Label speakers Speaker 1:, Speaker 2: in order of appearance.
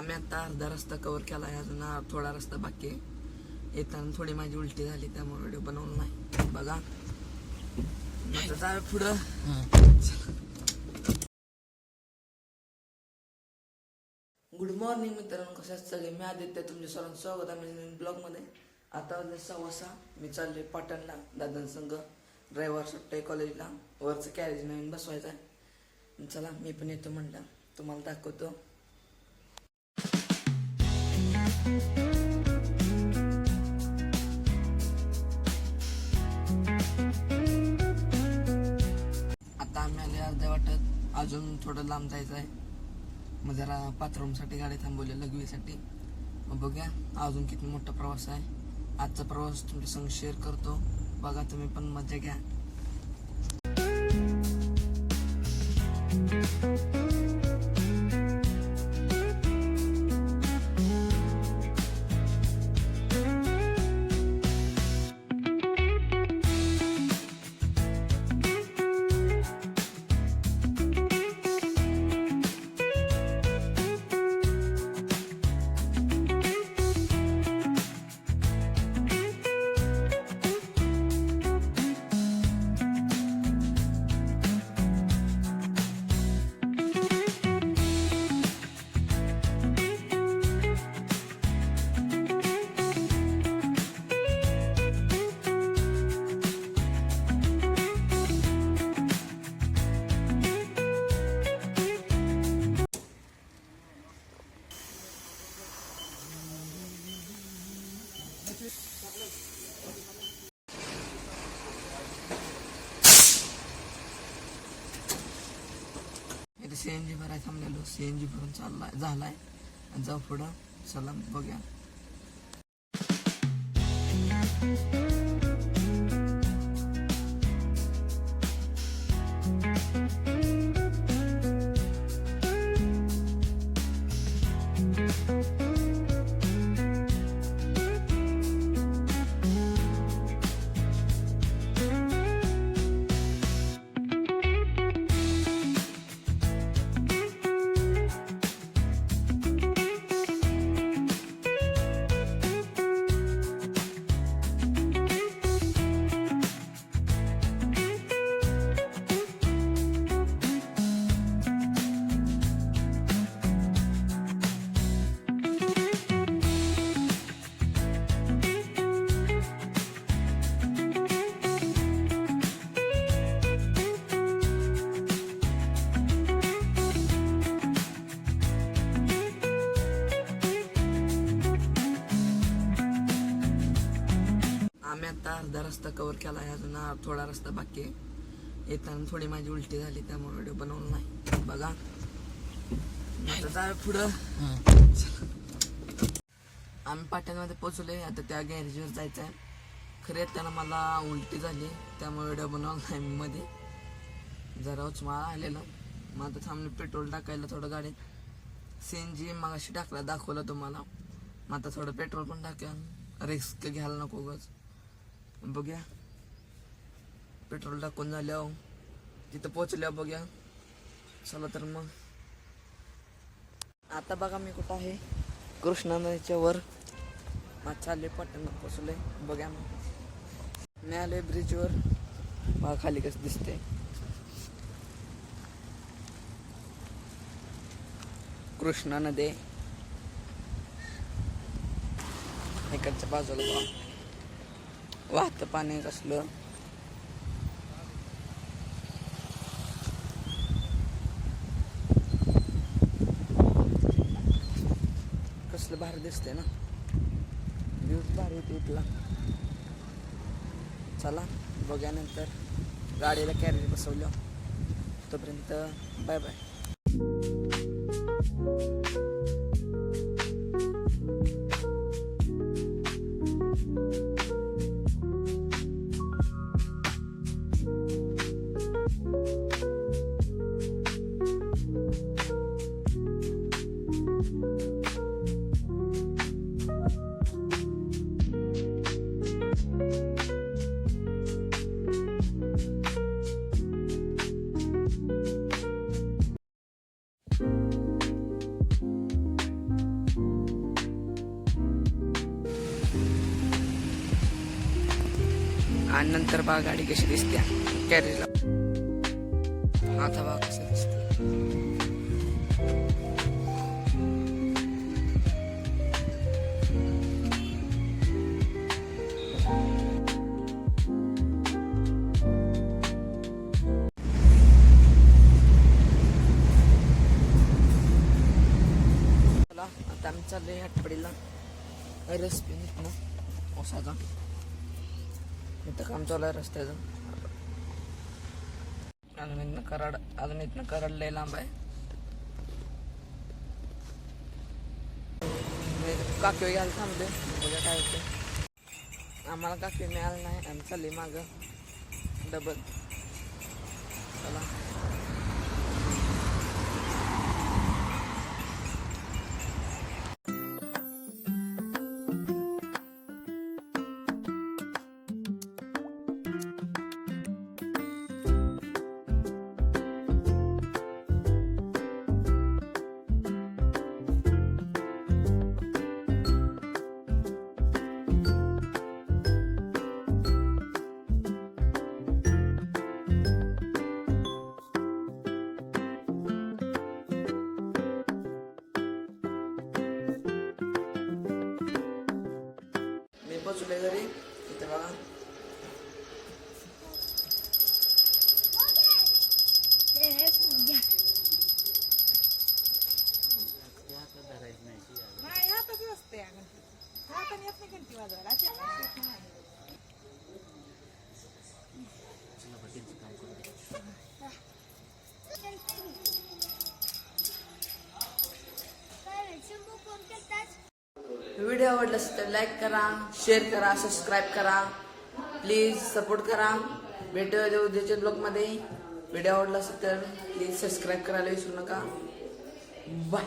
Speaker 1: आम्ही आता अर्धा रस्ता कव्हर केला आहे, अजून थोडा रस्ता बाकी आहे. येताना थोडी माझी उलटी झाली त्यामुळे व्हिडिओ बनवला नाही. बघा आता जाऊया पुढं. गुड मॉर्निंग मित्रांनो, कशा सगळे. मी आदित्य, तुमच्या सर्वांचं स्वागत आहे ब्लॉगमध्ये. आता वाजले 6:15. मी चाललोय पाटणला दादांसंग. ड्रायव्हर सुट्टे कॉलेजला. वरचं कॅरेज नवीन बसवायचं आहे. चला मी पण येतो म्हणलं, तुम्हाला दाखवतो. आता आम्ही आले अर्ध्या वाटत, अजून थोडं लांब जायचं आहे. मग जरा बाथरूमसाठी गाडी थांबवली लघवीसाठी. मग बघूया अजून किती मोठा प्रवास आहे. आजचा प्रवास तुमच्या संग शेअर करतो, बघा तुम्ही पण मजा घ्या. इथे सीएनजी भरायला थांबलेलो. सीएनजी भरून झालाय. जाऊ पुढं, चला बघूया. आम्ही आता अर्धा रस्ता कव्हर केला आहे, अजून थोडा रस्ता बाकी आहे. येताना थोडी माझी उलटी झाली त्यामुळे व्हिडिओ बनवला नाही. बघा आता जाऊया पुढं. आम्ही पाटणमध्ये पोचलोय. आता त्या गॅरेजवर जायचं आहे. खरं येताना मला उलटी झाली त्यामुळे व्हिडिओ बनवला नाही. मी मध्ये जरा उचमाळा आलेलं. मग आता थांबले पेट्रोल टाकायला थोडं गाडीत. सीएनजी मगाशी टाकला, दाखवलं तुम्हाला. मग आता थोडं पेट्रोल पण टाका, रिस्क घ्यायला नको उगाच. बघूया पेट्रोल टाकून झाल्यावर तिथं पोचल्यावर बघूया. चला तर मग. आता बघा मी कुठं आहे, कृष्णा नदीच्या वर. मग चालले पाटणला पोचलोय. बघा मग मी आलोय ब्रिजवर. बघा खाली कसं दिसते. कृष्णा नदी इकडच्या बाजूला बघा वाहतं पाणी कसलं. कसलं भारी दिसते ना, व्ह्यू भारी येते इथला. चला बघ्यानंतर गाडीला कॅरेज बसवलं. तोपर्यंत बाय बाय. आणि नंतर बघा गाडी कशी दिसते कॅरेजला. आता बघा कसं दिसते. आता आम्ही चाललोय आठवडीला रस पिणं ओसाचा. इथं काम चालू आहे रस्त्याचं. अजून इथनं कराड लय लांब आहे. काकी घ्यायला थांबले बघा काय होतं. आम्हाला काकी मिळालं नाही. आम्ही चालली मागं डबल. चला पोचले घरी. इथे बघा व्हिडिओ आवडला असेल तर लाईक करा, शेअर करा, सबस्क्राईब करा, प्लीज सपोर्ट करा. भेटूया उद्याच्या ब्लॉगमध्ये. व्हिडिओ आवडला असेल तर प्लीज सबस्क्राईब करायला विसरू नका. बाय.